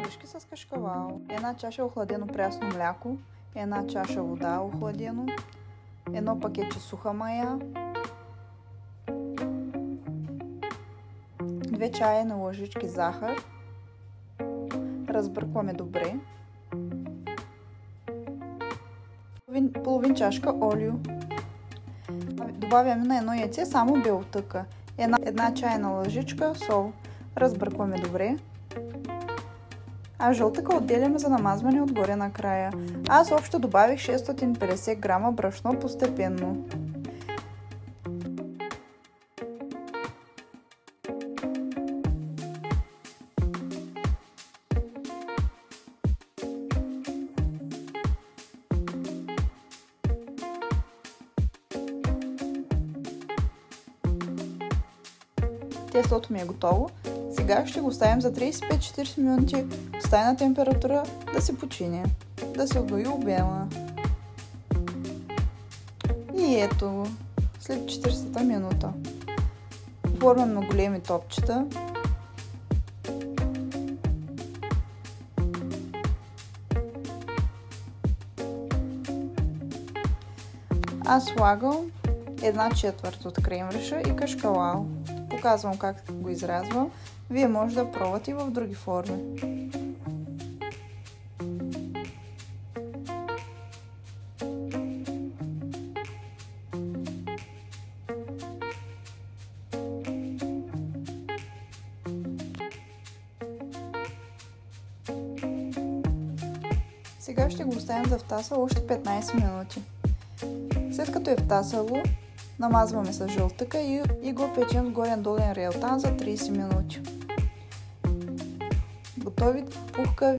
орешки с кашкавал, една чаша охладено прясно мляко, една чаша вода охладено, едно пакетче суха мая, 2 чайни ложички захар, разбъркваме добре, половин чашка олио. Добавяме на едно яйце само белтъка, една чайна лъжичка сол, разбъркваме добре. А жълтъка отделяме за намазване отгоре на края. Аз общо добавих 650 грама брашно постепенно. Тестото ми е готово. Сега ще го оставим за 35-40 минути в стайна температура да се почине, да се отвои обема. И ето, след 40-та минута. Оформям на големи топчета. Аз слагам 1/4 от кремвреша и кашкавал. Показвам как го изрязвам. Вие може да пробвате и в други форми. Сега ще го оставим да втаса още 15 минути. След като е втасало, намазваме с жълтъка и го печем с горен-долен реалтан за 30 минути. Готови пухкави